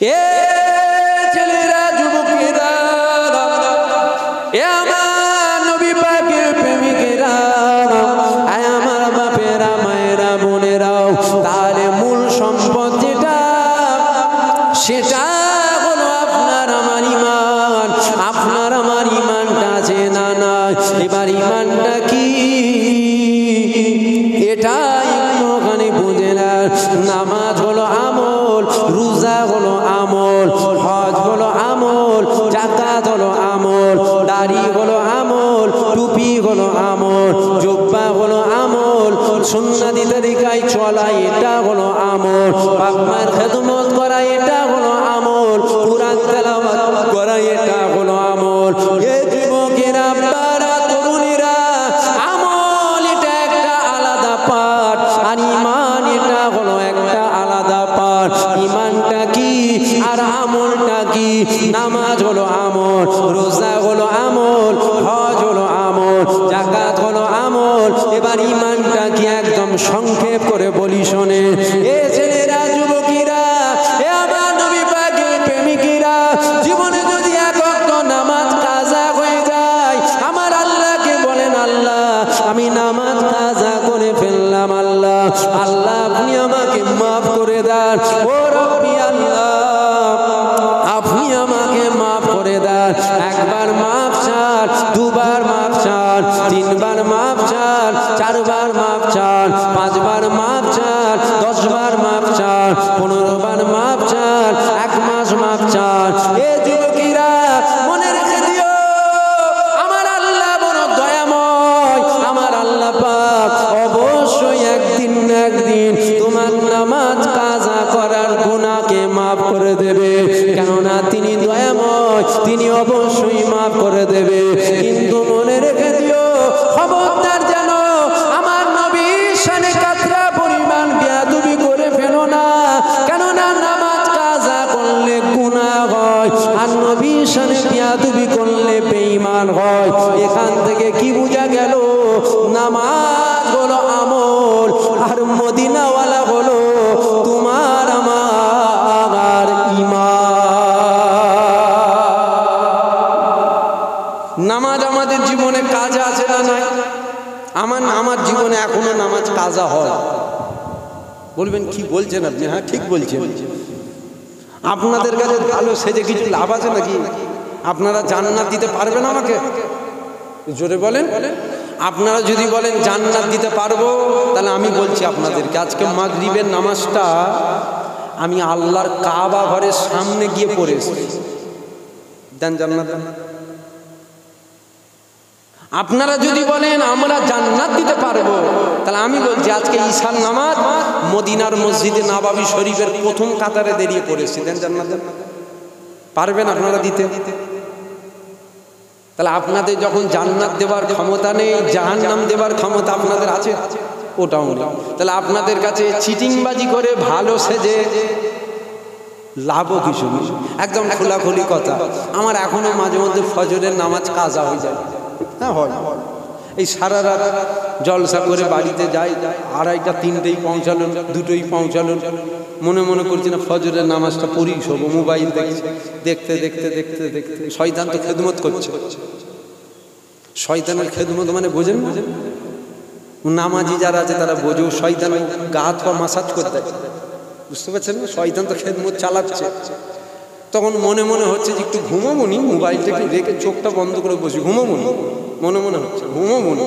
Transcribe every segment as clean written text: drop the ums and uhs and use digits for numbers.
এ ছেলেরা, যুবকেরা, এ আমার নবী পাকের প্রেমিকেরা, আয় আমার বাপেরা, মায়েরা, বোনেরাও, তাহলে মূল সম্পদ যেটা, সেটা হলো আপনার আমার ঈমান। আপনার আমার ঈমানটা আছে না নাই? এবার ঈমানটা কি এটা একটুখানি বুঝে না। নামাজ হলো আমল, রোজা হলো আমল, হজ হলো আমল, যাকাত হলো আমল, দাড়ি হলো আমল, টুপি হলো আমল, জুব্বা হলো আমল, সুন্নতি তরিকায় চলা এটা হলো আমল, বাপ মায়ের খেদমত করা এটা হলো আমল, কুরআন তেলাওয়াত করা এটা হলো আমল। এ যুবকেরা, বারা, তরুণীরা, আমল এটা একটা আলাদা পাঠ, আর ঈমান এটা হলো একটা আলাদা পাঠ। ঈমানটা কি আর আমলটা কি? নামাজ হলো আমল, রোজা হলো আমল, হজ হলো আমল, যাকাত হলো আমল। এবার ঈমানটা কি একদম সংক্ষেপ করে বলি শোনে। এ ছেলেরা, যুবকেরা, এ আমার নবী পাকের প্রেমিকেরা, জীবনে যদি এক ওয়াক্ত নামাজ কাজা হয়ে যায়, আমার আল্লাহকে বলেন, আল্লাহ আমি নামাজ কাজা করে ফেললাম, আল্লাহ আল্লাহ আপনি আমাকে মাফ করে দেন। ও রব্বি আল্লাহ, আপনি আমাকে মাফ করে দেন। একবার মাফ চান, দুবার মাফ চান, তিনবার মাফ চান, চারবার মাফ চান, পাঁচবার মাফ চান, 10 বার মাফ চান, 15 বার মাফ চান, 1 মাস মাফ চান। এ যুবকেরা, মনে রেখে দিও, আমার আল্লাহ বড় দয়াময়। আমার আল্লাহ পাক অবশ্যই একদিন না একদিন তোমার নামাজ কাজা করার গুনাহকে মাফ করে দেবে, কেননা তিনি দয়াময়, তিনি অবশ্যই মাফ করে দেবে। কিন্তু মনে রেখে দিও, খবরদার যেন আমার নবীর শানে কাতরা পরিমাণ বেয়াদবি করে ফেলো না, কেননা নামাজ কাজা করলে গুনাহ হয়, আর নবীর শানে বেয়াদবি করলে বেঈমান হয়। এখান থেকে কি বোঝা গেল? নামাজ হলো আমল, আর মদিনাওয়ালা হলো তোমার আমার ঈমান। নামাজ আমাদের জীবনে কাজা আছে না নাই? আমার জীবনে এখনো নামাজ কাজা হয়। বলবেন কি বলছেন আপনি? হ্যাঁ ঠিক বলছেন। আপনাদের কাছে ভালো সেজে কিছু লাভ আছে নাকি? আপনারা জান্নাত দিতে পারবেন আমাকে? জোরে বলেন। আপনারা যদি বলেন জান্নাত দিতে পারবো, তাহলে আমি বলছি আপনাদেরকে, আজকে মাগরিবের নামাজটা আমি আল্লাহর কাবা ঘরের সামনে গিয়ে পড়েছি। দেন জান্নাত। আপনারা যদি বলেন আমরা জান্নাত দিতে পারবো, তাহলে আমি বলছি আজকে ঈশার নামাজ মদিনার মসজিদে নববী শরীফের প্রথম কাতারে দাঁড়িয়ে পড়েছি। দেন জান্নাত। পারবেন আপনারা দিতে? তাহলে আপনাদের যখন জান্নাত দেওয়ার ক্ষমতা নেই, জাহান্নাম দেওয়ার ক্ষমতা আপনাদের আছে, ওটাও নেই। তাহলে আপনাদের কাছে চিটিংবাজি করে ভালো সেজে লাভও কিছু নেই। একদম খোলাখুলি কথা, আমার এখনো মাঝে মধ্যে ফজরের নামাজ কাজা হয়ে যায়। হ্যাঁ হয়। এই সারা রাত জলসা করে বাড়িতে যাই, 2:30 3টেই পৌঁছালো, 2টোই পৌঁছালো, মনে মনে করছি না ফজরের নামাজটা পড়ি শোবো। মোবাইল দেখতে দেখতে দেখতে দেখতে শয়তান তো খেদমত করছে। শয়তানের খেদমত মানে বোঝেন? নামাজি যারা আছে তারা বোঝো, শয়তান গা হাত পা মাসাজ করতে, বুঝতে পারছেন না? শয়তান তো খেদমত চালাচ্ছে। তখন মনে মনে হচ্ছে যে একটু ঘুমোবনি, মোবাইলটা একটু রেখে চোখটা বন্ধ করে বসি, ঘুমোবনি, মনে মনে হচ্ছে ঘুমোবনি।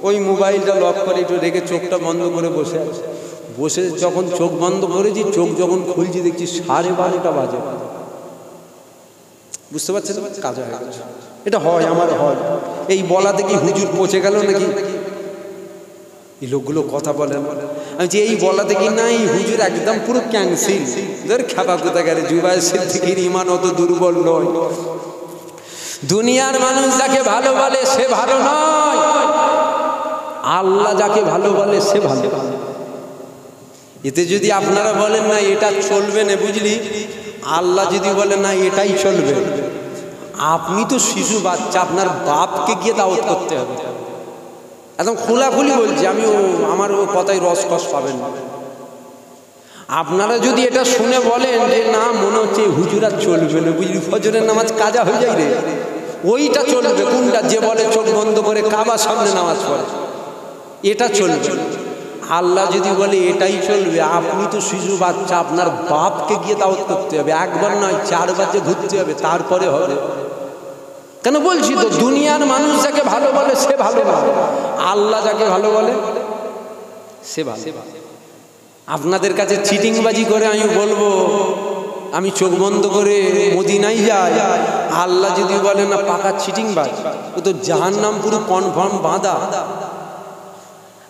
ওই মোবাইলটা লক করে একটু রেখে চোখটা বন্ধ করে বসে আছে। বসে যখন চোখ বন্ধ করেছি, চোখ যখন খুলছি দেখছি 12:30 বাজে। বুঝতে পারছেন? কাজ হয়ে গেছে। এটা হয়, আমার হয়। এই বলাতে কি হুজুর পচে গেল নাকি? এই লোকগুলো কথা বলেন। আমি যে এই বলাতে কি না, এই হুজুর একদম পুরো ক্যান্সেল। ধর খাবা কোথা গেলে, জুবাই সিদ্দিকীর ঈমান অত দুর্বল নয়। দুনিয়ার মানুষ যাকে ভালো বলে সে ভালো নয়, আল্লাহ যাকে ভালো বলে সে ভালো। এতে যদি আপনারা বলেন না এটা চলবে না, বুঝলি, আল্লাহ যদি বলে না এটাই চলবে, আপনি তো শিশু বাচ্চা, আপনার বাপকে গিয়ে দাওয়াত করতে হবে। একদম খোলাখুলি বলছি আমি, আমার ও কথায় রসকস পাবেন না। আপনারা যদি এটা শুনে বলেন যে না মনে হচ্ছে হুজুরা চলবে না, বুঝলি ফজরের নামাজ কাজা হয়ে যায় রে, ওইটা চলবে। কোনটা? যে বলে চোখ বন্ধ করে কাবার সামনে নামাজ পড়ে, এটা চলবে। আল্লাহ যদি বলে এটাই চলবে, আপনি তো শিশু বাচ্চা, আপনার বাপকে গিয়ে দাওয়াত করতে হবে, একবার নয় 4 বার যে ঘুরতে হবে, তারপরে হবে। কেন বলছি তো, দুনিয়ার মানুষ যাকে ভালো বলে সে ভালো না, আল্লাহ যাকে ভালো বলে সে ভালো। আপনাদের কাছে চিটিংবাজি করে আমি বলবো আমি চোখ বন্ধ করে মদিনায় যাই, আল্লাহ যদি বলে না পাকা চিটিংবাজ, ও তো জাহান্নাম পুরো কনফার্ম বাঁধা।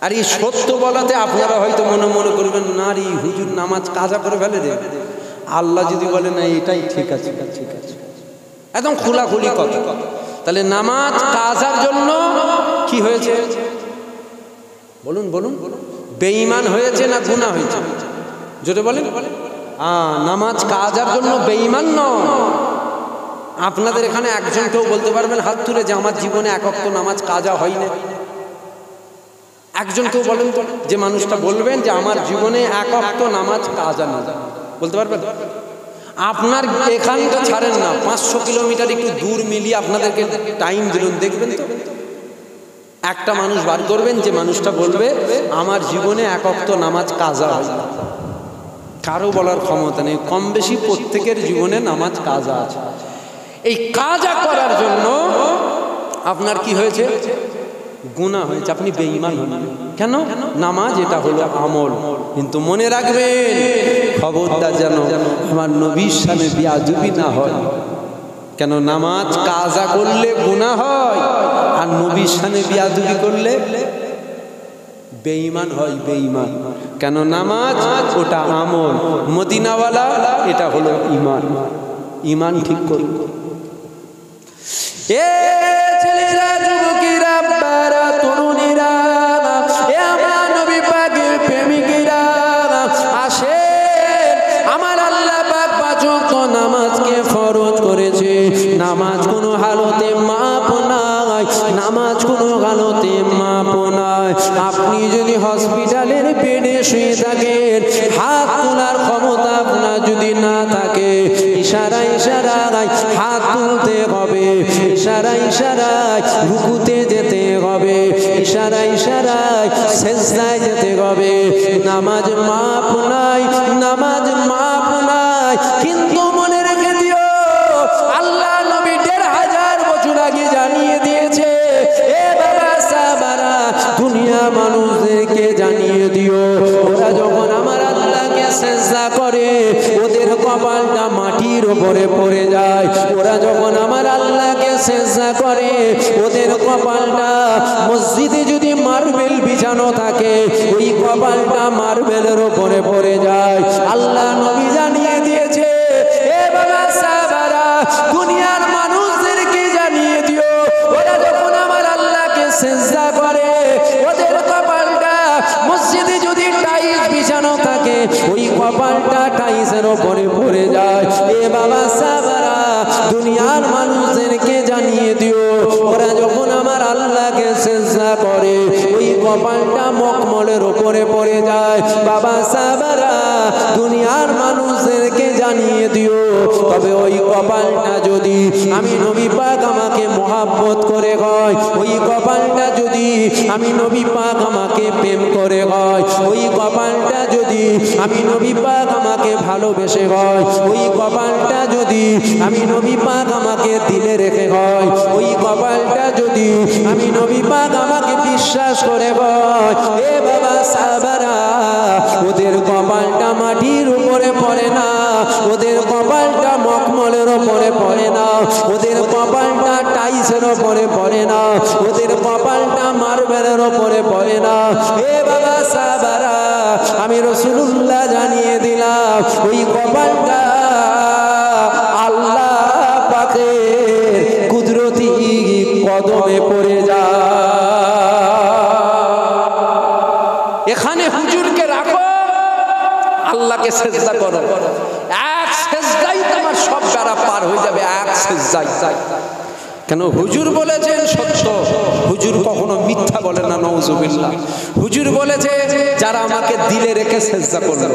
আর এই সত্য বলাতে আপনারা হয়তো মনে মনে করবেন না রে হুজুর নামাজ কাজা করে ফেলে রে, আল্লাহ যদি বলে না এটাই ঠিক আছে, ঠিক আছে, একদম খোলাখুলি কথা। তাহলে নামাজ কাজার জন্য কি হয়েছে বলুন বলুন, বেঈমান হয়েছে না গুনাহ হয়েছে? জোরে বলেন। নামাজ কাজার জন্য বেঈমান নয়। আপনাদের এখানে একজন কেউ বলতে পারবেন হাত তুলে যে আমার জীবনে এক ওয়াক্ত নামাজ কাজা হয় না? একজন কেউ বলেন তো, যে মানুষটা বলবেন যে আমার জীবনে এক ওয়াক্ত নামাজ কাজা না, বলতে পারবেন? আপনার এখানটা ছাড়েন না, 500 কিলোমিটার একটু দূর মিলিয়ে আপনাদেরকে টাইম দিলেন, দেখবেন তো একটা মানুষ বার করবেন যে মানুষটা বলবে আমার জীবনে এক ওয়াক্ত নামাজ কাজা হয় না। কারো বলার ক্ষমতা নেই, কম বেশি প্রত্যেকের জীবনে নামাজ কাজা আছে। এই কাজা করার জন্য আপনার কি হয়েছে? গুনাহ হয়েছে, আপনি বেঈমান হন। কেন? নামাজ এটা হলো আমল। কিন্তু মনে রাখবেন, খবরদার যেন আমার নবীর সামনে বেয়াদবি না হয়। কেন? নামাজ কাজা করলে গুনাহ হয়, আর নবীর সামনে বেয়াদবি করলে বেঈমান হয়, বেঈমান। কেন? নামাজ ওটা আমল, মদিনাওয়ালা এটা হলো ঈমান। ঈমান ঠিক করুন। এ ছেলেরা, যুবকেরা, বারা, তরুণীরা, এ আমার নবী পাকের প্রেমিকেরা, আসেন। আমার আল্লাহ পাক 5 ওয়াক্ত নামাজকে ফরজ করেছে। নামাজ কোনো হালতে মাপ নাই, নামাজ কোনো হালতে মাপ নাই। আপনি যদি হসপিটালের বেডে শুয়ে থাকেন, হাত তোলার ক্ষমতা আপনার যদি না থাকে, ইশারায় ইশারায় হাত তুলতে হবে, ইশারায় ইশারায় রুকুতে যেতে হবে, ইশারায় ইশারায় সিজদায় যেতে হবে। নামাজ মাপ নাই, নামাজ মাপ নাই। কিন্তু মনে রেখে দিও, আল্লাহ নবী 1500 বছর আগে জানিয়ে দিয়েছে। এ বাবা সাহাবারা, দুনিয়া মানুষদেরকে জানিয়ে দিও, ওরা যখন আমার আল্লাহকে সিজদা করে ওদের কপালটা মাটির উপরে পড়ে যায়। ওরা যখন আমার আল্লাহকে সিজদা করে ওদের কপালটা, মসজিদে যদি মার্বেল বিছানো থাকে ওই কপালটা মার্বেলের উপরে পড়ে যায়। আল্লাহ নবী জানিয়ে দিয়েছে। এ বাবা সাহাবারা, দুনিয়ার মানুষদেরকে জানিয়ে দিও, ওরা যখন আমার আল্লাহকে সিজদা করে ওদের কপালটা, মসজিদে যদি টাইলস বিছানো থাকে ওই কপালটা টাইলসের উপরে পড়ে যায়। এ বাবা সাহাবারা, দুনিয়ার মানুষদেরকে জানিয়ে দিও, ওরা যখন আমার আল্লাহকে সিজদা করে ওই কপালটা মখমলের উপরে পড়ে যায়। বাবা সাহাবারা, দুনিয়ার মানুষদেরকে জানিয়ে দিও, তবে ওই কপালটা যদি আমি নবী পাক আমাকে মহব্বত করে হয়, ওই কপালটা যদি আমি নবী পাক আমাকে প্রেম করে হয়, ওই কপালটা যদি আমি নবী পাক আমাকে ভালোবেসে হয়, ওই কপালটা যদি আমি নবী পাক আমাকে দিলে রেখে হয়, ওই কপালটা যদি আমি নবী পাক আমাকে বিশ্বাস করে হয়, এ বাবা সাহাবারা, ওদের কপালটা মাটির উপরে পড়ে না, ওদের কপালটা মখমলের উপরে পড়ে না, ওদের কপালটা টাইলসের উপরে পড়ে না, ওদের কপালটা মার্বেলের উপরে পড়ে না। এ বাবা সাহাবারা, আমি রাসূলুল্লাহ জানিয়ে দিলাম, ওই কপালটা আল্লাহ পাকের কুদরতি কদমে পড়ে যায়। এখানে হুজুরকে রাখো, আল্লাহকে সিজদা করো, এক সিজদাই তোমার সব বেড়া পার হয়ে যাবে, এক সিজদাই। কেন? হুজুর বলেছেন সত্য, হুজুর কখনো মিথ্যা বলে না, নাউজুবিল্লাহ। হুজুর বলেছে যারা আমাকে দিলে রেখে সেজদা করবে।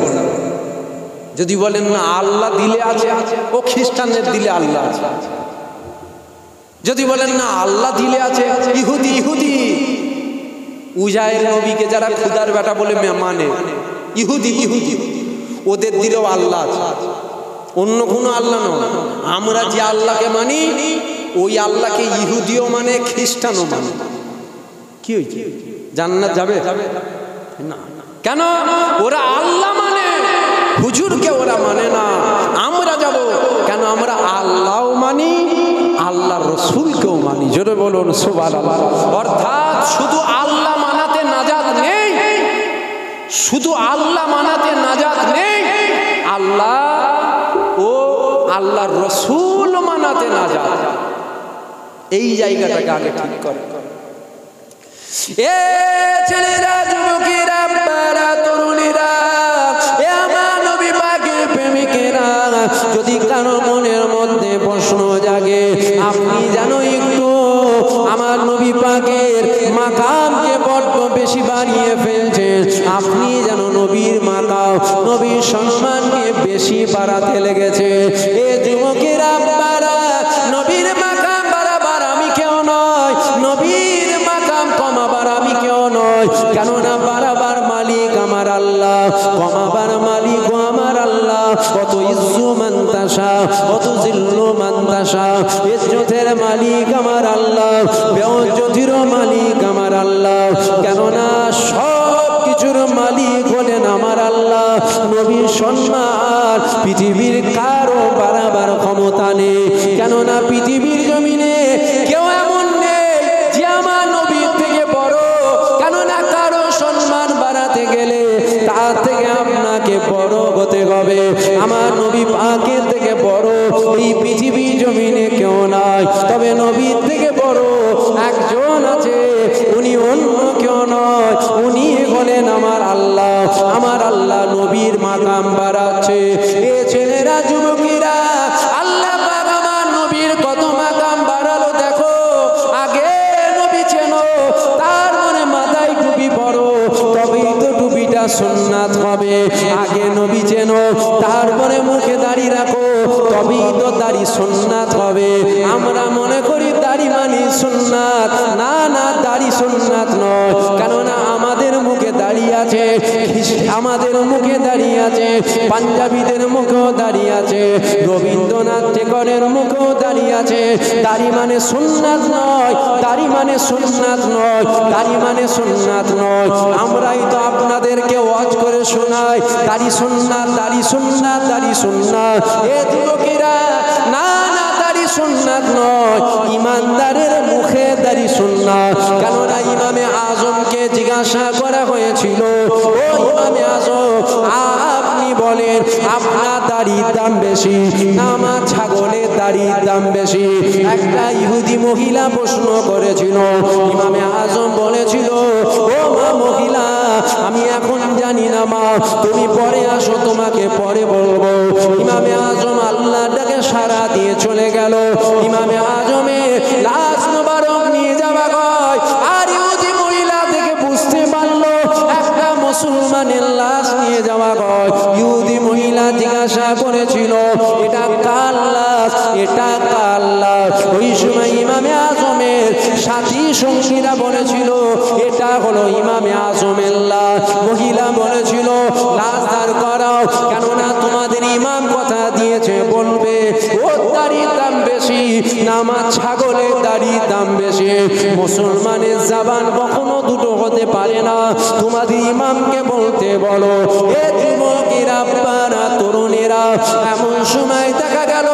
যদি বলেন না আল্লাহ দিলে আছে, ও খ্রিস্টানদের দিলে আল্লাহ আছে। যদি বলেন না আল্লাহ দিলে আছে, ইহুদি উজায়ের নবীকে যারা খুদার বেটা বলে মানে, ইহুদি ওদের দিলেও আল্লাহ আছে, অন্য কোনো আল্লাহ নয়। আমরা যে আল্লাহকে মানি ওই আল্লাহকে ইহুদিও মানে, খ্রিস্টানও মানে। কি হয়েছে? জান্নাত যাবে না কেন? ওরা আল্লাহ মানে, হুজুরকে ওরা মানে না। আমরা যাব কেন? আমরা আল্লাহও মানি, আল্লাহ রসুলকেও মানি। জোরে বলুন সুবহানাল্লাহ। অর্থাৎ শুধু আল্লাহ মানাতে নাজাত নেই, শুধু আল্লাহ মানাতে নাজাত নেই, আল্লাহ ও আল্লাহর রসুল মানাতে নাজাত। এই জায়গাটাকে আগে ঠিক করে। এ ছেলেরা, যুবকেরা, বারা, তরুণীরা, এ আমার নবী পাকের প্রেমিকেরা, যদি কারো মনের মধ্যে প্রশ্ন জাগে, আপনি যেন একটু আমার নবী পাকের মাকামকে বড্ড বেশি বাড়িয়ে ফেলছেন, আপনি যেন নবীর মাকাম, নবীর সম্মানকে বেশি বাড়াতে লেগেছে। এ যুবকেরা, বারা, নবীর মাকাম বাড়াবার আমি কেউ নয়, নবীর মাকাম কমাবার আমি কেউ নয়। কেননা বাড়াবার মালিক আমার আল্লাহ, কমাবার মালিক আমার আল্লাহ। কত ইজ্জু মান তাশা, কত জিল্লু মান তাশা। ইজ্জতের মালিক আমার আল্লাহ, বেইজ্জতিরও মালিক আমার আল্লাহ। কেননা সব কিছুর মালিক হলেন আমার আল্লাহ। নবীর সম্মান পৃথিবীর কারো বাড়াবার ক্ষমতা নেই। কেননা পৃথিবীর জমিনে কেউ এমন নেই যে আমার নবীর থেকে বড়। কেননা কারো সম্মান বাড়াতে গেলে তার থেকে আপনাকে বড় হতে হবে। আমার নবী পাকের থেকে বড় এই পৃথিবীর জমিনে কেউ নাই। তবে নবীর থেকে বড় একজন আছে, উনি অন্য কেউ নয়, উনি হলেন আমার আল্লাহ। আমার আল্লাহ নবীর মাকাম বাড়াচ্ছে। এ ছেলেরা, যুবকেরা, আল্লাহ পাক আমার নবীর কত মাকাম বাড়ালো দেখো। আগে নবী চেনো, তার মনে মাথায় টুপি পরো, তবেই তো টুপিটা সুন্নাত হবে। আগে নবী চেনো, তারপরে মুখে দাড়ি রাখো, তবেই তো দাড়ি সুন্নাত হবে। আমরা মনে করি দাড়ি মানে সুন্নাত। না না, দাড়ি সুন্নাত নয়। কেননা আমাদের মুখে দাঁড়িয়ে আছে, আমাদের মুখে দাঁড়িয়ে আছে, পাঞ্জাবিদের মুখেও দাঁড়িয়ে আছে, রবীন্দ্রনাথ ঠাকুরের মুখেও দাঁড়িয়ে আছে। দাড়ি মানে সুন্নাত নয়, দাড়ি মানে সুন্নাত নয়, দাড়ি মানে সুন্নাত নয়। আমরাই তো আপনাদেরকে ওয়াজ করে শোনাই দাড়ি সুন্নাত, দাড়ি সুন্নাত, দাড়ি সুন্নাত। এ যুবকেরা, না না, দাড়ি সুন্নাত নয়, ইমানদারের মুখে দাড়ি সুন্নাত। কেননা ইমামে আজমকে জিজ্ঞাসা করা হয়েছিল, ও ইমামে আজম, আপনি বলেন আপনার দাড়ির দাম বেশি না আমার ছাগলের দাড়ির দাম বেশি? একটা ইহুদি মহিলা প্রশ্ন করেছিল। ইমামে আজম বলেছিল, ও মা মহিলা, আমি এখন জানি না মা, তুমি পরে আসো, তোমাকে পরে বলবো। ইমামে আজম আল্লাহটাকে সারা দিয়ে চলে গেল। ইমামে আজমে লাশ মোবারক নিয়ে যাওয়া হয়, আর ইহুদি মহিলা থেকে বুঝতে পারলো একটা মুসলমানের লাশ নিয়ে যাওয়া হয়। ইহুদি মহিলা জিজ্ঞাসা করেছিল, এটা কার লাশ, এটা কার লাশ? ওই সময় ইমামে আজমের সাথী সঙ্গীরা বলেছিল, এটা হলো ইমামে আজমের লাশ। মহিলা বলেছিল, লাশ দাঁড় করাও, কেননা তোমাদের ইমাম কথা দিয়েছে, বলবে ওর দাড়ির দাম বেশি না আমার ছাগলের দাড়ির দাম বেশি। মুসলমানের জবান কখনো দুটো হতে পারে না, তোমাদের ইমামকে বলতে বলো। এ যুবকেরা, বারা, তরুণেরা, এমন সময় দেখা গেল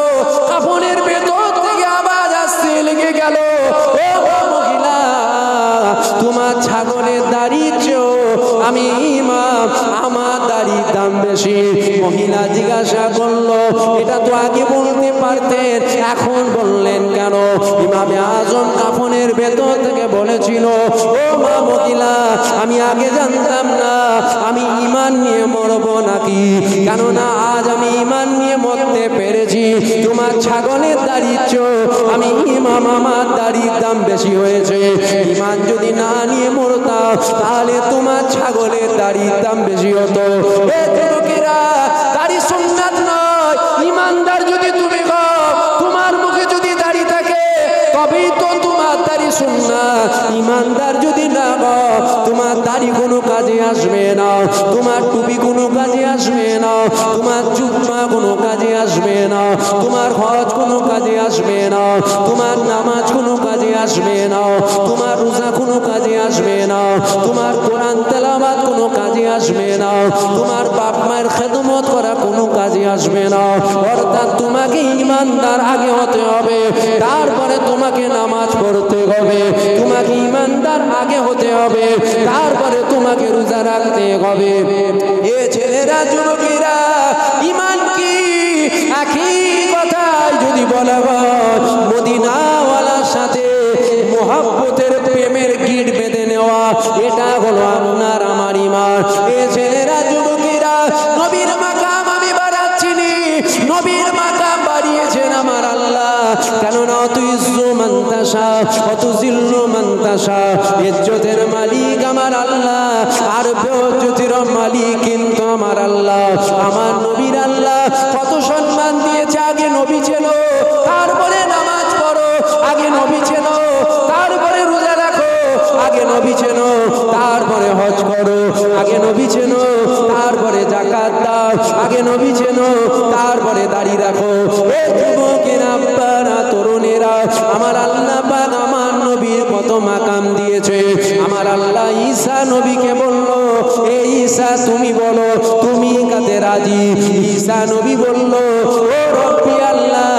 কাফনের ভেতর থেকে আওয়াজ আসতে লেগে গেল, ও মহিলা, তোমার ছাগলের দাড়ির চেয়েও আমি ইমাম, আমার দাড়ির দাম বেশি। মহিলা জিজ্ঞাসা করলো, এটা তো আগে বলতে পারতেন, এখন বললেন কেন? ইমামে আজম কাফনের ভেতর থেকে বলেছিল, ও মা মহিলা, আমি আগে জানতাম না আমি ঈমান নিয়ে মরবো নাকি, কেননা আজ আমি ঈমান নিয়ে মরতে পেরেছি। তোমার ছাগলের দাড়ির চেয়ে আমি ইমাম, আমার দাড়ির দাম বেশি হয়েছে। ঈমান যদি না নিয়ে মরতাম তাহলে তোমার ছাগলের দাড়ির দাম বেশি হতো। এ যুবকেরা, দাড়ি সুন্নাত নয়। ঈমানদার যদি তুমি হও, তোমার মুখে যদি দাড়ি থাকে তবেই তো তোমার দাড়ি সুন্নাত। ঈমানদার যদি না হও, তোমার দাড়ি কোনো কাজে আসবে না, তোমার টুপি কোনো কাজে আসবে না, তোমার জুব্বা কোনো কাজে আসবে না, তোমার হজ কোনো কাজে আসবে না, তোমার নামাজ কোনো কাজে আসবে না, তোমার রোজা কোনো কাজে আসবে না, তোমার কোরআন তেলাওয়াত কোনো কাজে আসবে না, তোমার বাপ মায়ের খেদমত করা কোনো কাজে আসবে না। অর্থাৎ তোমাকে ঈমানদার আগে হতে হবে, তারপরে তোমাকে নামাজ পড়তে হবে। তোমাকে ঈমানদার আগে হতে হবে, তারপরে তোমাকে রোজা রাখতে হবে। এ ছেলেরা, যুবকেরা, ঈমান কি? একই কথাই যদি বলা হয়, মদিনাওয়ালার সাথে মোহাব্বতের প্রেমের গিট বেঁধে নেওয়া, এটা হলো আপনার আমার ঈমান। এ ছেলেরা, যুবকেরা, নবীর মাকাম আমি বাড়াচ্ছি নি, নবীর মাকাম বাড়িয়েছেন আমার আল্লাহ। কেননা তুইজ্জু মান তাশা ওয়া তুযিল্লু মান তাশা, ইজ্জতের মালিক আমার আল্লাহ, আর বেইজ্জতির মালিক কিন্তু আমার আল্লাহ। আমার নবীর আল্লাহ কত সম্মান দিয়েছে। আগে নবী ছিল, তারপরে নামাজ পড়ো। আগে নবী ছিল, তারপরে রোজা রাখো। আগে নবী ছিল, তারপরে হজ করো। আগে নবী ছিল, তারপরে যাকাত দাও। আগে নবী ছিল, তারপরে দাড়ি রাখো। এ যুবকেরা, আব্বারা, তরুণেরা, আমার আল্লাহ পাক আমার নবীর কত মাকাম দিয়েছে। আমার আল্লাহ ঈসা নবীকে বলল, এ ঈসা তুমি বলো তুমি কাতে রাজি। ঈসা নবী বলল, ও রব্বি আল্লাহ,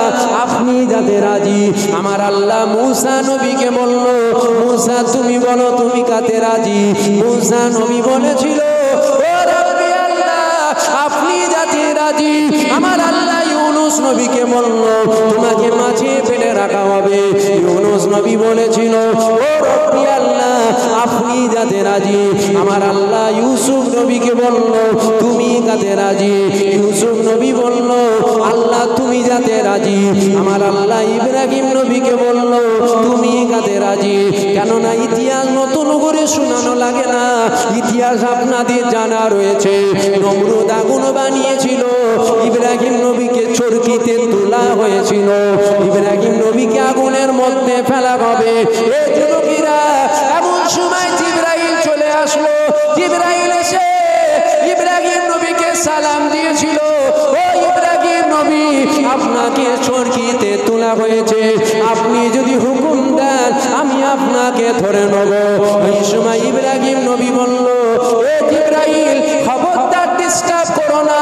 আপনি যাতে রাজি। আমার আল্লাহ মূসা নবীকে বলল, মূসা তুমি বলো তুমি কাতে রাজি। মূসা নবী বলেছিল, ও রব্বি আল্লাহ, আপনি যাতে রাজি। আমার আল্লাহ ইউনুস নবীকে বলল, তোমাকে মাছে ফেলে রাখা হবে। ইউনুস নবী বলেছিল, ও রব্বি আল্লাহ, আপনি যাতে রাজি। আমার আল্লাহ ইউসুফ নবীকে বলল, তুমি যাতে রাজি। ইউসুফ নবী বলল, আল্লাহ তুমি যাতে রাজি। আমার আল্লাহ ইব্রাহিম নবীকে বলল, তুমি যাতে রাজি। কেননা ইতিহাস নতুন করে শোনানো লাগে না, ইতিহাস আপনাদের জানা রয়েছে। নমরুদ আগুন বানিয়েছিল, ইব্রাহিম নবীকে চরকিতে তোলা হয়েছিল, ইব্রাহিম নবীকে আগুনের মধ্যে ফেলা হবে। এ যুবকেরা, এমন সময় জিবরাইল চলে আসলো। জিবরাইল এসে ইব্রাহিম নবীকে সালাম দিয়েছিল, ও ইব্রাহিম নবী, আপনাকে চরকিতে তোলা হয়েছে, আপনি যদি হুকুম দেন আমি আপনাকে ধরে নেব। এই সময় ইব্রাহিম নবী বলল, ও জিবরাইল, খবরদার ডিস্টার্ব করো না,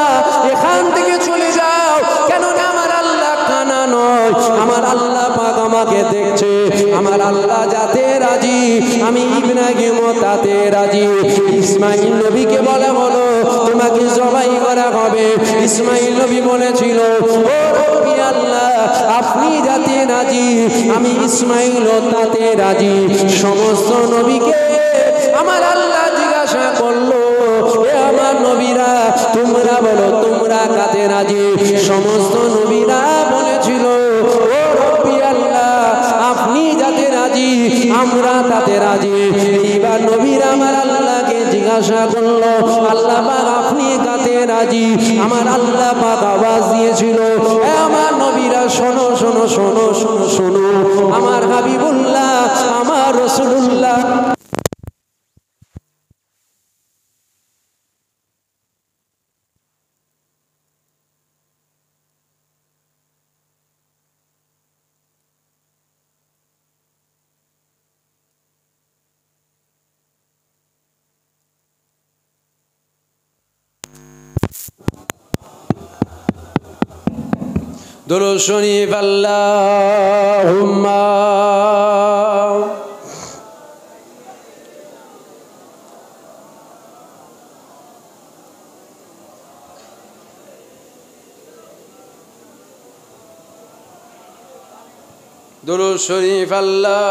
এখান থেকে চলে যাও। কেননা আমার আল্লাহ কানা নয়, আমার আল্লাহ পাক আমাকে দেখছে। আমার আল্লাহ যাতে রাজি, আমি ইব্রাহিম তাতে রাজি। ইসমাইল নবীকে বলা হলো, তোমাকে জবাই করা হবে। ইসমাইল নবী বলেছিল, ও রব্বি আল্লাহ, আপনি যাতে রাজি, আমি ইসমাইল তাতে রাজি। সমস্ত নবীকে আমার আল্লাহ জিজ্ঞাসা করলো, এ আমার নবীরা, তোমরা বলো তোমরা কাতে রাজি। সমস্ত নবীরা বলেছিল, ও রব্বি আল্লাহ, আপনি যাতে রাজি, আমরা তাতে রাজি। এইবার নবীরা আমার আল্লাহকে জিজ্ঞাসা করলো, আল্লাহ পাক আপনি কাতে রাজি? আমার আল্লাহ পাক আওয়াজ দিয়েছিল, এ আমার নবীরা, শোনো শোনো শোনো শোনো শোনো, আমার হাবিবুল্লাহ, আমার রাসূলুল্লাহ দুরূদ শরীফ আল্লাহুম্মা দুরূদ শরীফ আল্লাহুম্মা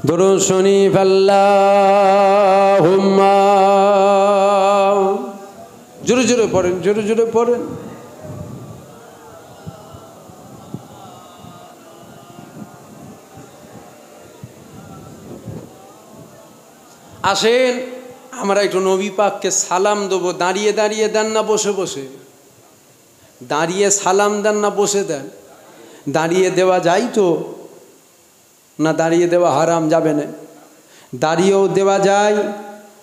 দুরূদ শরীফ আল্লাহুম্মা জোরে জোরে পড়েন, জোরে জোরে পড়েন। আসেন আমরা একটু নবী পাককে সালাম দেবো। দাঁড়িয়ে দাঁড়িয়ে দেন না বসে বসে? দাঁড়িয়ে সালাম দেন না বসে দেন? দাঁড়িয়ে দেওয়া যায় তো? না দাঁড়িয়ে দেওয়া হারাম, যাবে না? দাঁড়িয়েও দেওয়া যায়,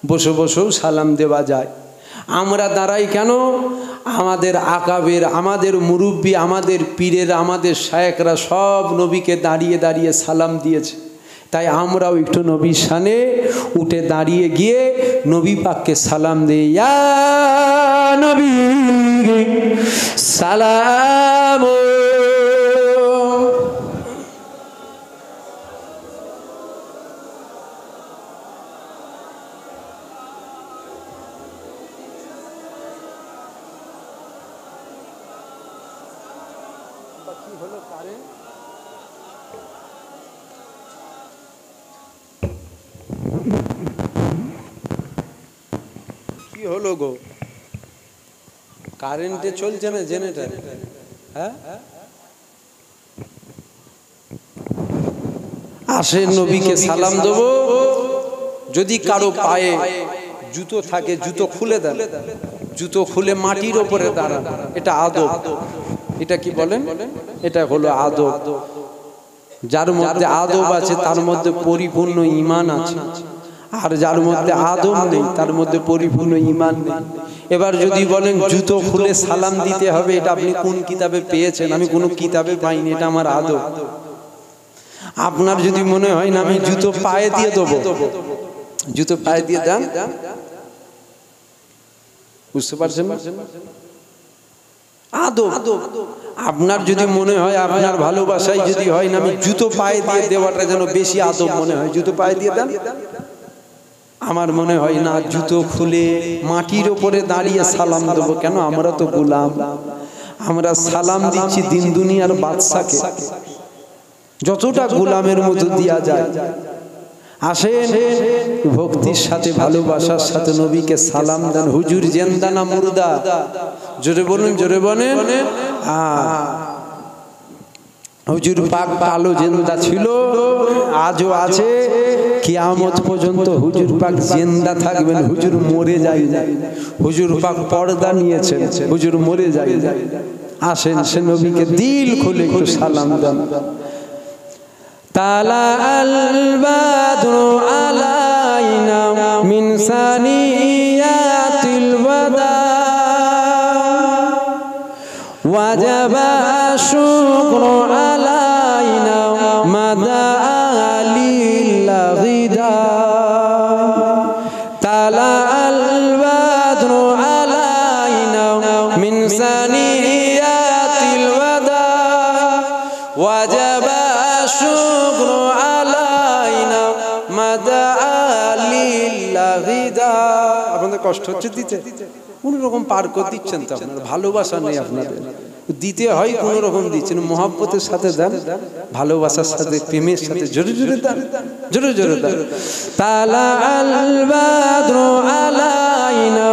বসে বসেও সালাম দেওয়া যায়। আমরা দাঁড়াই কেন? আমাদের আকাবের, আমাদের মুরব্বী, আমাদের পীরের, আমাদের শায়েখরা সব নবীকে দাঁড়িয়ে দাঁড়িয়ে সালাম দিয়েছে। তাই আমরাও একটু নবীর শানে উঠে দাঁড়িয়ে গিয়ে নবী পাককে সালাম দিই। ইয়া নবী সালাম। কি হলো গো? কারেন্টে চলছে না জেনারেটর? হ্যাঁ, আসেন নবীকে সালাম দেব। যদি কারো পায়ে জুতো থাকে জুতো খুলে দেন, জুতো খুলে মাটির ওপরে দাঁড়ান, এটা আদব। এটা কি বলেন? এটা হলো আদব। যার মধ্যে আদব আছে তার মধ্যে পরিপূর্ণ ঈমান আছে, আর যার মধ্যে আদব নেই তার মধ্যে পরিপূর্ণ ঈমান নেই। এবার যদি বলেন জুতো খুলে সালাম দিতে হবে, এটা আপনি কোন কিতাবে পেয়েছেন? আমি কোনো কিতাবে পাইনি, এটা আমার আদব। আপনার যদি মনে হয় না আমি জুতো পায়ে দিয়ে দেবো, জুতো পায়ে দিয়ে দেন, বুঝতে পারছেন? আদব। আপনার যদি মনে হয়, আপনার ভালোবাসায় যদি হয় না আমি জুতো পায়ে দিয়ে দেওয়াটা যেন বেশি আদব মনে হয়, জুতো পায়ে দিয়ে দেন। আমার মনে হয় না জুতো খুলে মাটির ওপরে দাঁড়িয়ে সালাম দেবো। কেন? আমরা তো গোলাম, আমরা সালাম দিচ্ছি দিন দুনিয়ার বাদশাকে, যতটা গোলামের মতো দেয়া যায়। আসেন ভক্তির সাথে ভালোবাসার সাথে নবীকে সালাম দেন। হুজুর জিন্দা না মুর্দা? জোরে বলুন, জোরে বলেন। হুজুর পাক কালো জিন্দা ছিল, আজও আছে, কিয়ামত পর্যন্ত হুজুর পাক জিন্দা থাকবেন। হুজুর মরে যায়, হুজুর পাক পর্দা নিয়েছেন, হুজুর মরে যায়। আসেন সে নবীকে দিল খুলে একটু সালাম দেন। তালা আল বাদরু আলাইনা মিন সানিয়াতিল ওয়াদা ওয়াজাবা শুকরু আলাইনা মাদা লিল্লাহ গিদা। তালা আল বাদরু আলাইনা মিন সানিয়াতিল ওয়াদা ওয়াজাবা শুকরু আলাইনা মাদা লিল্লাহ গিদা। আপনাদের কষ্ট হচ্ছে দিতে? কোন রকম পার করে দিচ্ছেন তো, আপনার ভালোবাসা নেই, আপনাদের দিতে হয় কোন রকম দিচ্ছেন। মোহাব্বতের সাথে দেন, ভালোবাসার সাথে, প্রেমের সাথে জোরে জোরে দেন, জোরে জোরে দেন। তালা আল বাদরু আলাইনা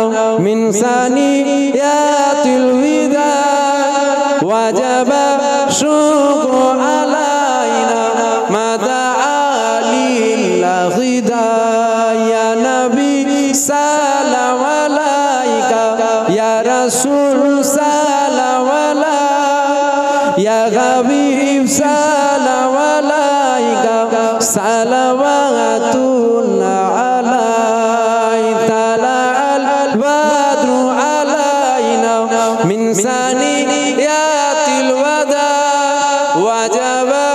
মিন সানিয়াতিল ওয়াদা ওয়াজাবা শুকরু আলাইনা মাদা লিল্লাহ গিদা। ইয়া নবী সালাম আলাইকা, ইয়া রাসূল সালাম আলাইকা, ইয়া হাবিব সালাম আলাইকা, সালাওয়াতুল্লাহ আলাইকা। তালা আল বাদরু আলাইনা মিন সানিয়াতিল ওয়াদা ওয়াজাবা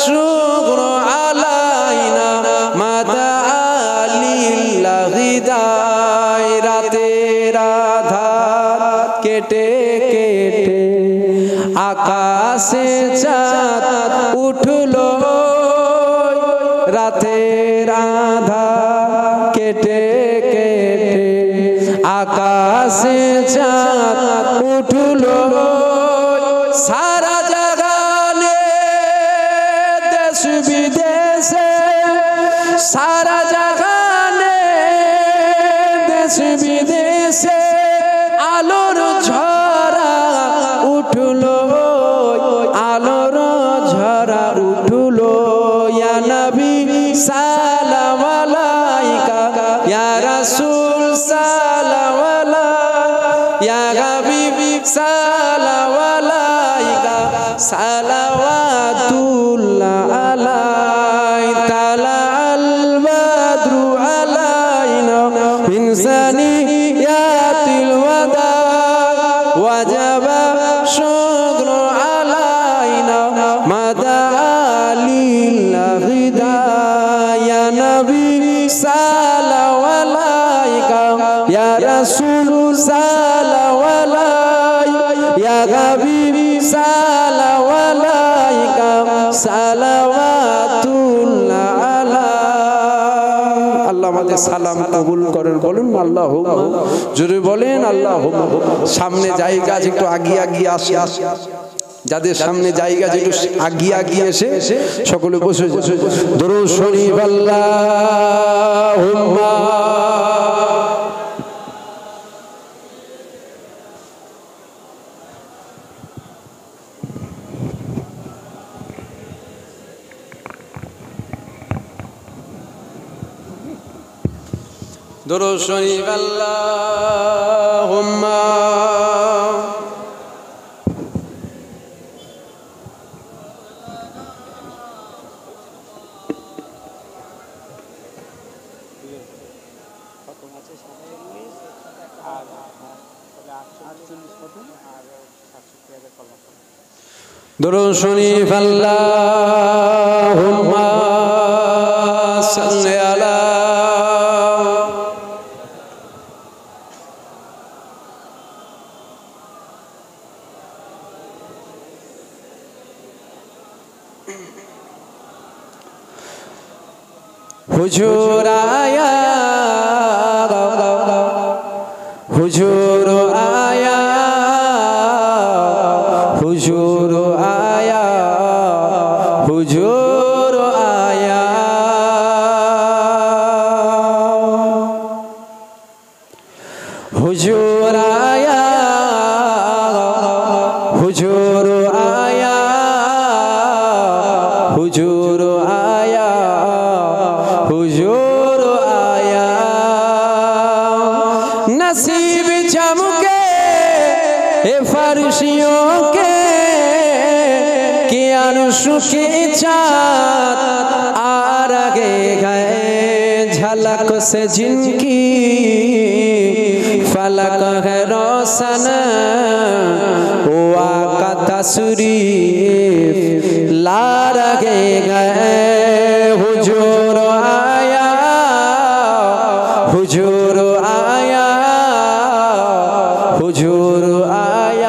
শুকরু আলাইনা মাদা লিল্লাহ গিদা। রাতের আধার কেটে কেটে আকাশে চাঁদ উঠলো, রাতের আঁধার কেটে কেটে আকাশে চাঁদ উঠলো সারা জাগানে দেশ বিদেশে সারা জাগানে দেশ বিদেশে আলোর ঝরা উঠলো আলোর ঝরা উঠলো ইয়া নবী সালাম আলাইকা ইয়া রাসূল সালাম আলাইকা ইয়া হাবিবি সালাম আলাইকা সালাওয়াতুল্লাহ আলাই তালা আল বাদরু আলাইনা মিন সানিয়াতিল ওয়াদা ওয়াজাবা শুকরু আলাইনা মাদা লিল্লাহ ইয়া নবী সালাম আলাইকা ইয়া রাসূল সালাম আলাইকা ইয়া হাবিবি সালাম আলাইকা সালাওয়াতুল্লাহ আলাইকা। আল্লাহ আমাদের সালাম কবুল করেন, বলুন আল্লাহুম্মা, জোরে বলেন আল্লাহুম্মা। সামনে জায়গা আছে, একটু আগিয়ে আগিয়ে আসি, যাদের সামনে জায়গা আছে একটু আগিয়ে আগিয়ে এসে সকলে বসে দরুদ শরীফ আল্লাহুম্মা। দরুদ শরীফ আল্লাহুম্মা। দরুদ শরীফ আল্লাহুম্মা সাল্লি আলা হুজুর আয়া হুজুর আয়া হুজুর আয়া হুজুর আয়া হুজুর আয়া হুজুর আয়া হুজুর আয়া হুজুর আয়া नसीब चमके ए फर्शियों के अर्श के चाँद आ रहे गए झलक से जिनकी फलक है रोशन वो आका तशरीफ ला रहे गए हुजूर आया हुजूर आया हुजूर आया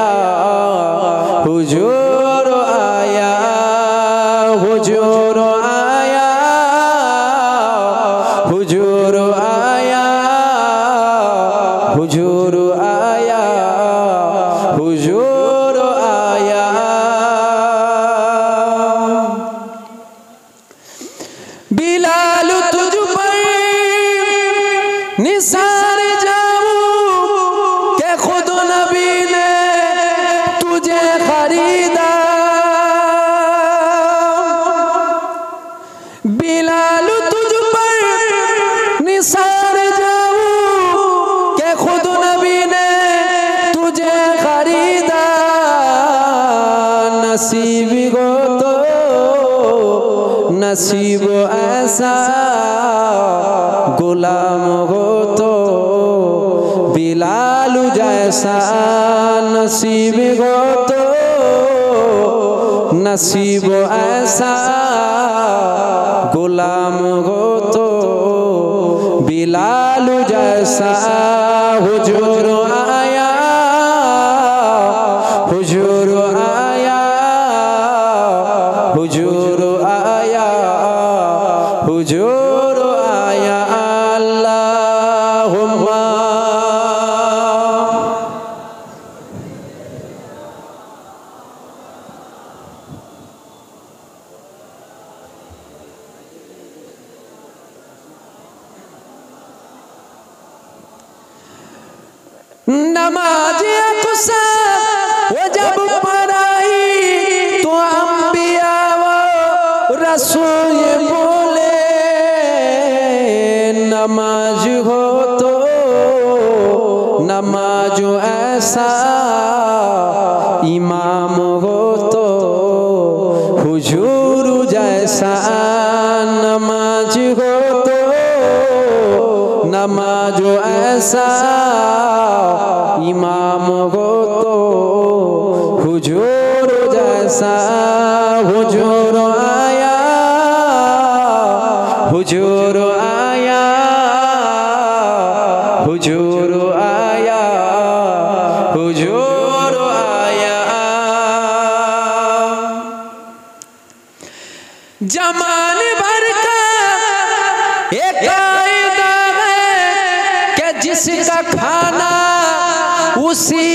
हुजूर आया हुजूर आया हुजूर आया हुजूर आया हुजूर आया। बिलाल तुझ पर निसार जाऊं के खुद नबी ने तुझे खरीदा। बिलाल तुझ पर निसार जाऊं के खुद नबी ने तुझे खरीदा। नसीब को तो नसीब ऐसा गुलाम हो तो बिलाल जैसा नसीब हो तो नसीब ऐसा गुलाम हो तो बिलाल जैसा हुजूर आया हुजूर आया हुजूर आया হুজুর আয়া আল্লাহুম্মা नमाज अक़सा वो जब पढ़ाई तो अंबिया व रसूल बोले नमाज हो तो नमाज ऐसा इमाम हो तो हुजूर जैसा नमाज हो तो नमाज ऐसा इमाम हो तो हुजूर जैसा हुजूर आया हुजूर आया हुजूर आया हुजूर आया जमाने भर का एक कायदा है कि जिसका खाना उसी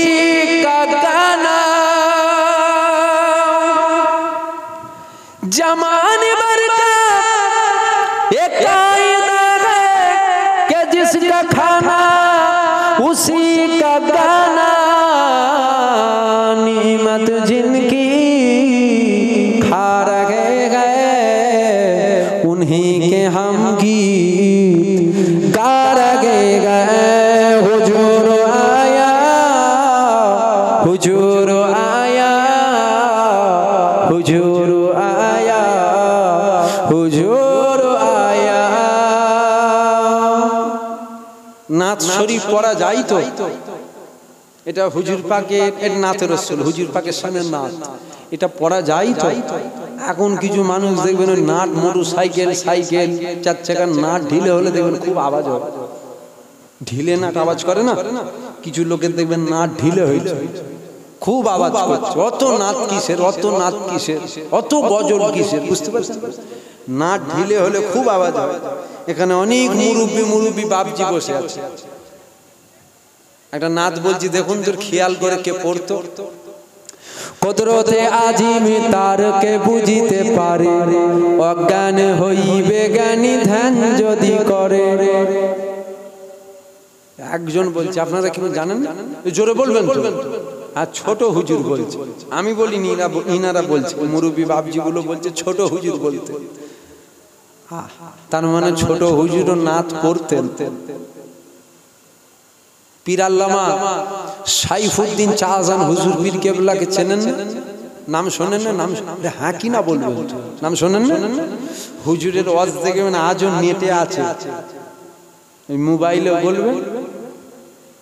का गाना जमाने भर का एक कायदा है कि जिसका खाना उसी का गाना नीमत जिनकी खा रहे हैं उन्हीं के हम गीत गा रहे हैं हुजूर आया हुजूर आया हुजूर आया हुजूर आया नात शरीफ पढ़ा যায় তো এটা হুজুর পাকের এর নাত রাসূল হুজুর পাকের সামনে নাত এটা পড়া যায় তো এখন কিছু মানুষ দেখবেন ওই নাট মোটরসাইকেল সাইকেল চার চাকার নাট ঢিলে হলে দেখবেন খুব আওয়াজ হয় ঢিলে নাট আওয়াজ করে না কিছু লোকের দেখবেন নাট ঢিলে হয়েছে খুব আওয়াজ করছে অত নাট কিসের অত নাট কিসের অত গজল কিসের বুঝতে পারছেন নাট ঢিলে হলে খুব আওয়াজ হয় এখানে অনেক মুরব্বি বাপজি বসে আছে একটা নাত বলছি দেখুন তোর খেয়াল করে কে পড়তো কুদরতে আজিমি তারকে বুঝিতে পারে অজ্ঞান হইবে জ্ঞানী ধ্যান যদি করে একজন বলছে আপনারা কি জানেন জোরে বলবেন তো আর ছোট হুজুর বলছে আমি বলিনি ইনারা বলছে মুরব্বি বাপজি গুলো বলছে ছোট হুজুর বলতে তার মানে ছোট হুজুরও নাত পড়তেন পীর আল্লামা সাইফুদ্দিন শাহজাহান হুজুর পীর কেবলাকে চেনেন না নাম শোনেন না নাম হ্যাঁ কি না বলবেন নাম শোনেন না হুজুরের ওয়াজ দেখবেন আজও নেটে আছে এই মোবাইলে বলবেন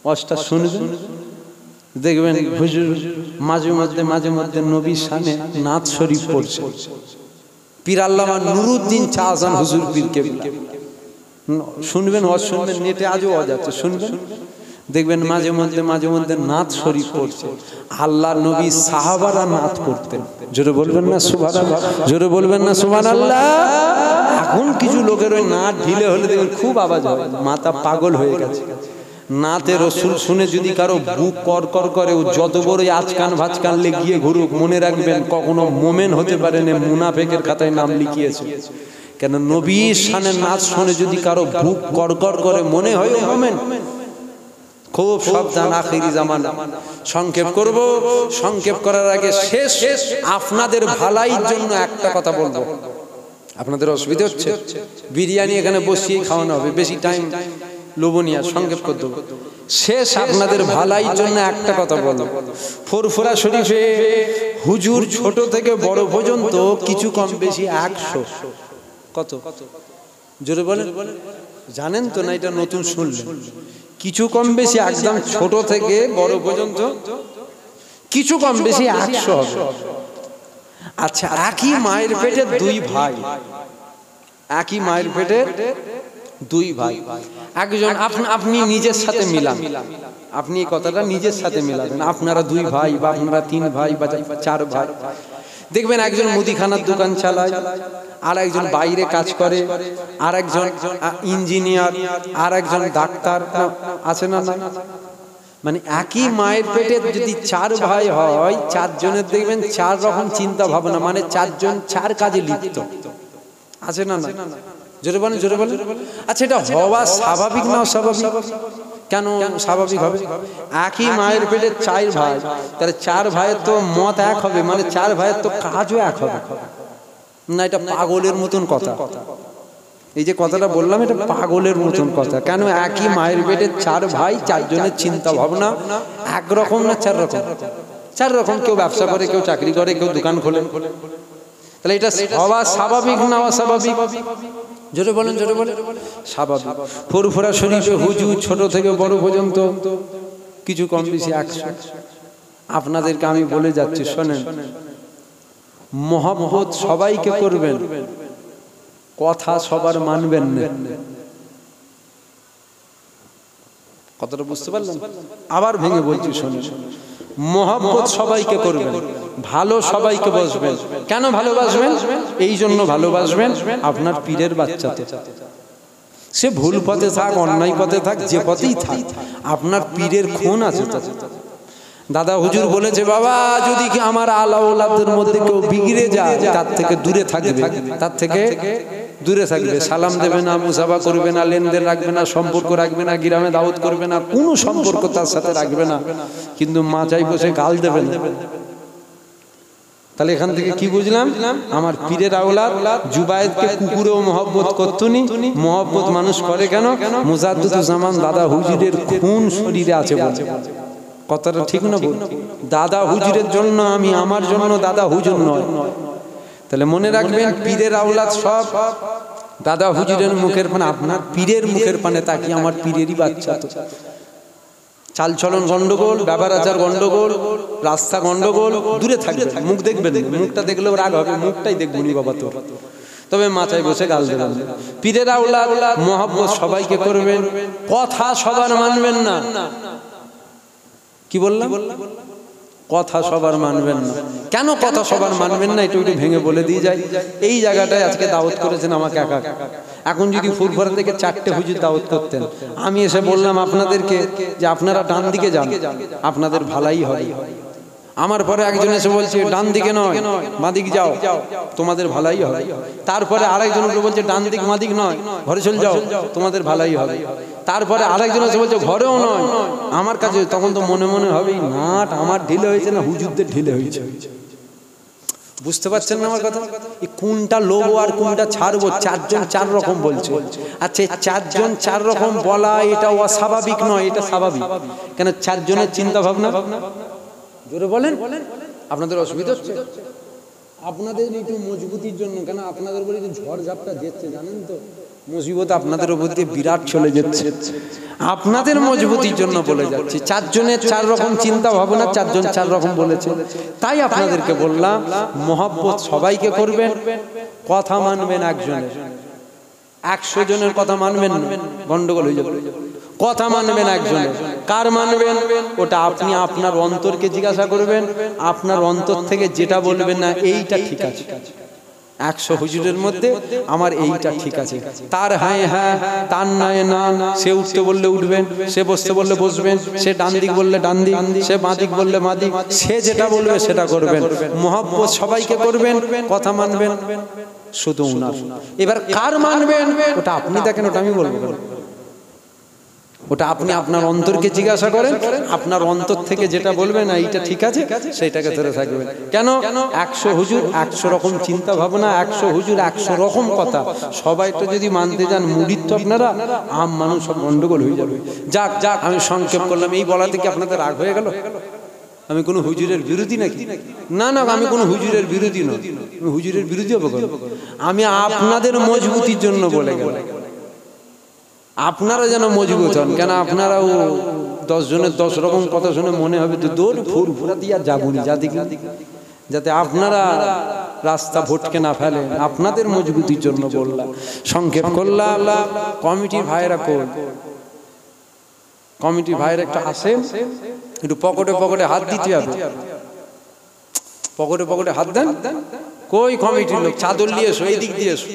ওয়াজটা শুনবেন দেখবেন হুজুর মাঝে মধ্যে নবীর শানে নাত শরীফ পড়ছে পীর আল্লামা নুরুদ্দিন শাহজাহান হুজুর পীর কেবলা শুনবেন ওয়াজ শুনবেন নেটে আজও ওয়াজ আছে শুনবেন দেখবেন মাঝে মধ্যে নাত শরীফ পড়ছে আল্লাহর নবী সাহাবারা নাত পড়তেন জোরে বলবেন না সুবহানাল্লাহ জোরে বলবেন না সুবহানাল্লাহ এখন কিছু লোকের ওই নাত ঢিলে হলে দেখবেন খুব আওয়াজ হয় মাথা পাগল হয়ে গেছে নাতে রাসূল শুনে যদি কারো বুক করকর করে ও যত বড়ই আজকান ভাজকান লেগিয়ে ঘুরুক মনে রাখবেন কখনো মোমেন হতে পারে না মুনাফিকের খাতায় নাম লিখিয়েছে কেন নবীর শানে নাচ শুনে যদি কারো বুক করকর করে মনে হয় মোমেন খুব সাবধান আখিরি জামানা সংক্ষেপ করব সংক্ষেপ করার আগে শেষ আপনাদের ভালোর জন্য একটা কথা বলবো আপনাদের অসুবিধা হচ্ছে বিরিয়ানি এখানে বসিয়ে খাওয়ানো হবে বেশি টাইম লোভনীয় সংক্ষেপ করে দেব শেষ আপনাদের ভালোর জন্য একটা কথা বলবো ফুরফুরা শরীফে হুজুর ছোট থেকে বড় পর্যন্ত কিছু কম বেশি 100 কত জোরে বলেন জানেন তো না এটা নতুন শুনলেন কিছু কম বেশি একদম ছোট থেকে বড় পর্যন্ত কিছু কম বেশি 100 হবে আচ্ছা একই মায়ের পেটে দুই ভাই একই মায়ের পেটে দুই ভাই একজন আপনি নিজের সাথে মিলান আপনি এই কথাটা নিজের সাথে মিলাবেন আপনারা দুই ভাই বা আপনারা তিন ভাই বা চার ভাই দেখবেন একজন মুদিখানার দোকান চালায়, আর একজন বাইরে কাজ করে, আর একজন ইঞ্জিনিয়ার, আর একজন ডাক্তার, আছে না? না, মানে একই মায়ের পেটে যদি 4 ভাই হয়, 4 জনের দেখবেন 4 রকম চিন্তা ভাবনা, মানে 4 জন 4 কাজে লিপ্ত, আছে না? না, জোরে বলেন, জোরে বলেন। আচ্ছা, এটা হওয়া স্বাভাবিক না অস্বাভাবিক? কেন স্বাভাবিক হবে? একই মায়ের পেটে 4 ভাই, তাহলে 4 ভাইয়ের তো মত এক হবে, মানে 4 ভাইয়ের তো কাজও এক হবে না? এটা পাগলের মতন কথা। এই যে কথাটা বললাম, এটা পাগলের মতন কথা। কেন? একই মায়ের পেটে 4 ভাই, 4 জনের চিন্তা ভাবনা একরকম না 4 রকম? 4 রকম। কেউ ব্যবসা করে, কেউ চাকরি করে, কেউ দোকান খোলে। তাহলে এটা হওয়া স্বাভাবিক না অস্বাভাবিক? জোরে বলেন, জোরে বলেন। স্বাভাবিক। ফুরফুরা শরীফে হুজুর ছোট থেকে বড় পর্যন্ত কিছু কম বেশি 100। আপনাদেরকে আমি বলে যাচ্ছি, শোনেন, মহব্বত সবাইকে করবেন, কথা সবার মানবেন না। কথাটা বুঝতে পারলেন? আবার ভেঙে বলছি, শোনেন, মহব্বত সবাইকে করবেন, ভালো সবাইকে বাসবেন। কেন ভালোবাসবেন? এই জন্য ভালোবাসবেন, আপনার পীরের বাচ্চাতে, সে ভুল পথে থাক, অন্যায় পথে থাক, যে পথেই থাক, আপনার পীরের খুন আছে। দাদা হুজুর বলেছে, বাবা যদি কি আমার আলা ওলাদের মধ্যে কেউ বিগড়ে যায়, তার থেকে দূরে থাকবে, তার থেকে দূরে থাকবে। সালাম দেবে না, মুসাফা করবে না, লেনদেন রাখবে না, সম্পর্ক রাখবে না, গ্রামে দাওয়াত করবে না, কোনো সম্পর্ক তার সাথে রাখবে না, কিন্তু মাচায় বসে গাল দেবে না। তাহলে এখান থেকে কি বুঝলাম? আমার পীরের আওলাদ জুবায়েদকে কুকুরেও মহব্বত করতনি। মহব্বত মানুষ করে কেন? মুজাদ্দিদুজ্জামান দাদা হুজুরের খুন শরীরে আছে বলে। কথাটা ঠিক না বল? দাদা হুজুরের জন্য আমি, আমার জন্য দাদা হুজুর নয়। তাহলে মনে রাখবেন, পীরের আওলাদ সব দাদা হুজুরের মুখের পানে, আপনার পীরের মুখের পানে তাকিয়ে আমার পীরেরই বাচ্চা। তো চালচলন গন্ডগোল, ব্যবহার আচার গন্ডগোল, রাস্তা গন্ডগোল, দূরে থাকবে, মুখ দেখবেন, মুখটা দেখলেও রাগ হবে, মুখটাই দেখবনি বাবা তোর, তবে মাচায় বসে গাল দেবেন। পীরের আওলাদ মহব্বত সবাইকে করবেন, কথা সবার মানবেন না। কি বললাম? কথা সবার মানবেন না। কেন কথা সবার মানবেন না? একটু ভেঙে বলে দিয়ে যায়। এই জায়গাটায় আজকে দাওয়াত করেছেন আমাকে একা। এখন যদি ফুরফুরা থেকে 4টে হুজুর দাওয়াত করতেন, আমি এসে বললাম আপনাদেরকে যে আপনারা ডান দিকে যান, আপনাদের ভালাই হয়। আমার পরে একজন এসে বলছে ডান দিকে নয়, বাঁ দিক যাও, তোমাদের ভালাই হবে। তারপরে আরেকজন বলছে ডান দিক বাঁ দিক নয়, ঘরে চলে যাও, তোমাদের ভালাই হবে। তারপরে আরেকজন এসে বলছে ঘরেও নয়, আমার কাছে। তখন তো মনে মনে হবে, নাট আমার ঢিলে হয়েছে না হুজুরদের ঢিলে হয়েছে। বুঝতে পারছেন না আমার কথা? এই কোনটা লোবো আর কোনটা ছাড়বো? 4 জন 4 রকম বলছে। আচ্ছা, 4 জন 4 রকম বলা এটা অস্বাভাবিক নয়, এটা স্বাভাবিক। কেন? 4 জনের চিন্তা ভাবনা। জোরে বলেন। আপনাদের অসুবিধা হচ্ছে? আপনাদের একটু মজবুতির জন্য। কেন? আপনাদের উপরে যে ঝড় ঝাপটা যাচ্ছে, জানেন তো, মুসিবত আপনাদের উপর দিয়ে বিরাট চলে যাচ্ছে। আপনাদের মজবুতির জন্য বলে যাচ্ছি। 4 জনের 4 রকম চিন্তা ভাবনা, 4 জন 4 রকম বলেছে। তাই আপনাদেরকে বললাম, মহব্বত সবাইকে করবেন, কথা মানবেন একজনের। 100 জনের কথা মানবেন না, গন্ডগোল হয়ে যাবে। কথা মানবেন একজনের। কার মানবেন? ওটা আপনি আপনার অন্তরকে জিজ্ঞাসা করবেন, আপনার অন্তর থেকে যেটা বলবেন না এইটা ঠিক আছে, 100 হুজুরের মধ্যে আমার এইটা ঠিক আছে, তার হ্যাঁ হ্যাঁ, তার নয় না। সে উঠতে বললে উঠবেন, সে বসতে বললে বসবেন, সে ডান দিক বললে ডান দিক, সে বাঁ দিক বললে বাঁ দিক, সে যেটা বলবে সেটা করবেন। মহব্বত সবাইকে করবেন, কথা মানবেন শুধু উনার। এবার কার মানবেন ওটা আপনি দেখেন, ওটা আমি বলবো। ওটা আপনি আপনার অন্তরকে জিজ্ঞাসা করেন, আপনার অন্তর থেকে যেটা বলবেন না এইটা ঠিক আছে, সেইটাকে ধরে থাকবেন। কেন? 100 হুজুর 100 রকম চিন্তা ভাবনা, 100 হুজুর 100 রকম কথা। সবাই তো যদি মানতে যান মুরিদ তো আপনারা, আম মানুষ সব গন্ডগোল হয়ে যাবে। যাক যাক, আমি সংক্ষেপ করলাম। এই বলাতে কি আপনাদের রাগ হয়ে গেল? আমি কোনো হুজুরের বিরোধী নাকি? না না, আমি কোনো হুজুরের বিরোধী নই। আমি হুজুরের বিরোধী হবো? আমি আপনাদের মজবুতির জন্য বলে গেলাম, আপনারা যেন মজবুত হন। কেন? আপনারাও 10 জনের 10 রকম কথা শুনে মনে হবে তো দৌড় ফুরফুরা দিয়ে আর যাবনি, যাতে আপনারা রাস্তা ভটকে না ফেলেন। আপনাদের মজবুতির জন্য বললাম, সংক্ষেপ করলাম। কমিটির ভাইরা কোন? কমিটির ভাইরা একটু আসেন, একটু পকেটে পকেটে হাত দিতে হবে। পকেটে পকেটে হাত দেন, কই কমিটির লোক চাদর নিয়ে এসো, এই দিক দিয়ে এসো।